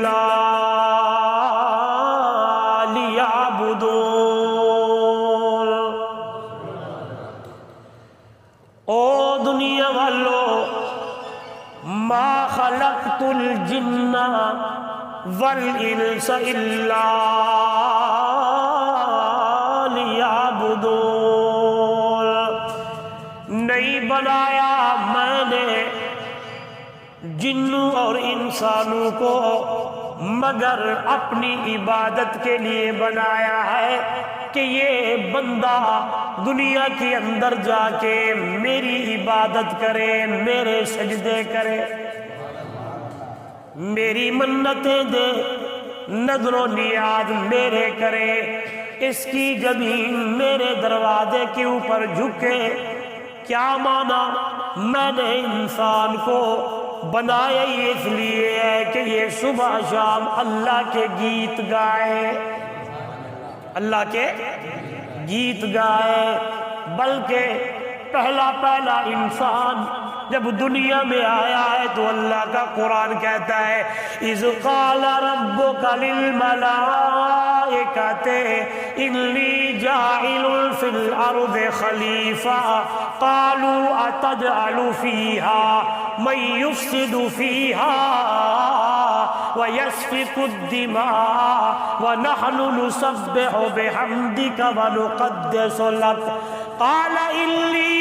إلا ليعبدون۔ او دنیا والو، ما خلقت الجن والانس الا لیعبدون، نہیں بنایا میں نے جنوں اور انسانوں کو مگر اپنی عبادت کے لیے بنایا ہے کہ یہ بندہ دنیا کے اندر جا کے میری عبادت کرے، میرے سجدے کرے، میری منتیں دے، نظر و نیاز میرے کرے، اس کی زمین میرے دروازے کے اوپر جھکے۔ کیا مانا؟ میں نے انسان کو بنایا ہی اس لیے ہے کہ یہ صبح شام اللہ کے گیت گائے، اللہ کے گیت گائے۔ بلکہ پہلا انسان جب دنیا میں آیا ہے تو اللہ کا قرآن کہتا ہے اذ قال ربک للملائکۃ انی جاعل فی الارض خلیفہ قالوا اتجعل فیہا من یفسد فیہا وَيَسْفِكُ الدِّمَاءَ وَنَحْنُ نُسَبِّحُ بِحَمْدِكَ وَنُقَدِّسُ لَكَ قَالَ إِنِّي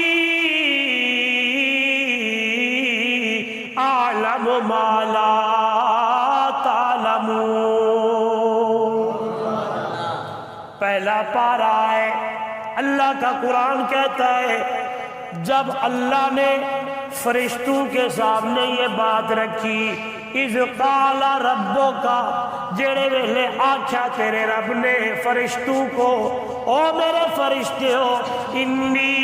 أَعْلَمُ مَا لَا تَعْلَمُونَ۔ پہلا پارہ ہے، اللہ کا قرآن کہتا ہے جب اللہ نے فرشتوں کے سامنے یہ بات رکھی اذ قال ربک، جڑے ویلے آکھیا تیرے رب نے فرشتوں کو او میرے فرشتے ہو انی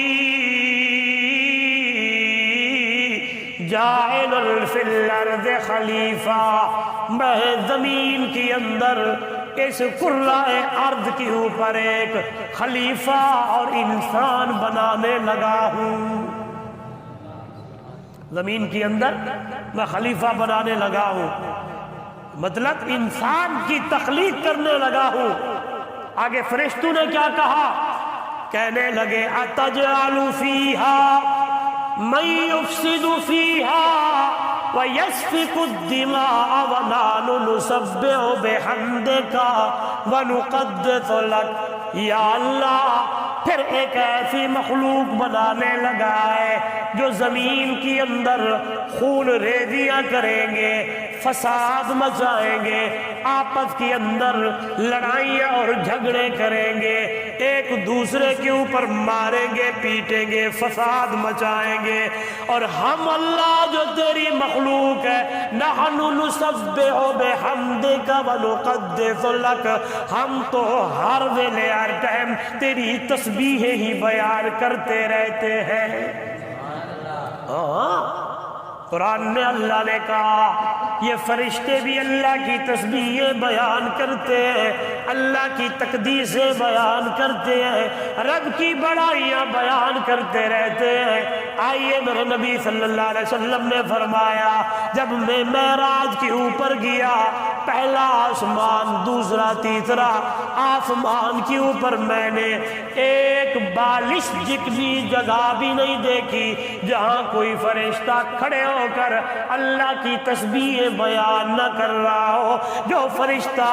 جاعل فی الارض خلیفہ، میں زمین کے اندر اس کرۂ ارض کے اوپر ایک خلیفہ اور انسان بنانے لگا ہوں، زمین کے اندر میں خلیفہ بنانے لگا ہوں، مطلب انسان کی تخلیق کرنے لگا ہوں۔ آگے فرشتوں نے کیا کہا؟ کہنے لگے اتجعل فیہا من یفسد فیہا وَيَسْفِكُ الدِّمَاءَ وَنَحْنُ نُسَبِّحُ بِحَمْدِكَ وَنُقَدِّسُ لَكَ۔ یا اللہ، پھر ایک ایسی مخلوق بنانے لگا ہے جو زمین کے اندر خون ریزیاں کریں گے، فساد مچائیں گے، آپس کے اندر لڑائیاں اور جھگڑے کریں گے، ایک دوسرے کے اوپر ماریں گے، پیٹیں گے، فساد مچائیں گے، اور ہم اللہ جو تیری مخلوق ہے نحن نسبح بحمدک ونقدس لک، ہم تو ہر ویلے ہر ٹائم تیری تسبیح ہی بیان کرتے رہتے ہیں۔ قرآن میں اللہ نے کہا یہ فرشتے بھی اللہ کی تسبیح بیان کرتے ہیں، اللہ کی تقدیسیں بیان کرتے ہیں، رب کی بڑائیاں بیان کرتے رہتے ہیں۔ آئیے میرے نبی صلی اللہ علیہ وسلم نے فرمایا جب میں معراج کے اوپر گیا، پہلا آسمان، دوسرا، تیسرا آسمان کے اوپر میں نے ایک بالش جتنی جگہ بھی نہیں دیکھی جہاں کوئی فرشتہ کھڑے ہو کر اللہ کی تسبیح بیان نہ کر رہا ہو۔ جو فرشتہ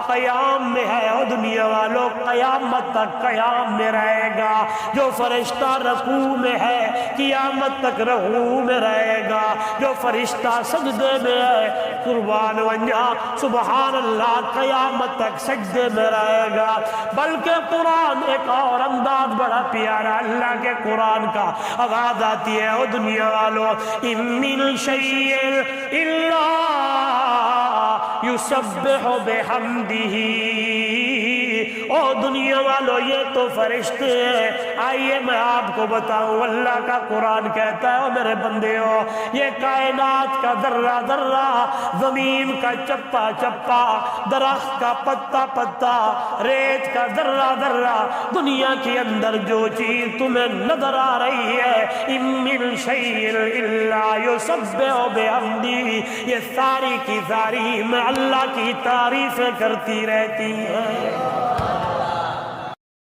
قیام میں ہے وہ دنیا والوں قیامت تک قیام میں رہے گا، جو فرشتہ رکوع میں ہے قیامت تک رکوع میں رہے گا، جو فرشتہ سجدے میں ہے قربان ونجا سبحان اللہ قیامت تک سجدے میں رہے گا۔ بلکہ قرآن ایک اور انداز بڑا پیارا اللہ کے قرآن کا آواز آتی ہے او دنیا والوں ان من شیء الا یسبح بحمدہ او دنیا والو یہ تو فرشتے ہیں۔ آئیے میں آپ کو بتاؤں، اللہ کا قرآن کہتا ہے او میرے بندے ہو، یہ کائنات کا ذرہ ذرہ، زمین کا چپا چپا، درخت کا پتا پتا، ریت کا ذرہ ذرہ، دنیا کے اندر جو چیز تمہیں نظر آ رہی ہے، ان من شیء الا یسبح بحمدہ، یہ ساری کی ساری میں اللہ کی تعریفیں کرتی رہتی ہیں۔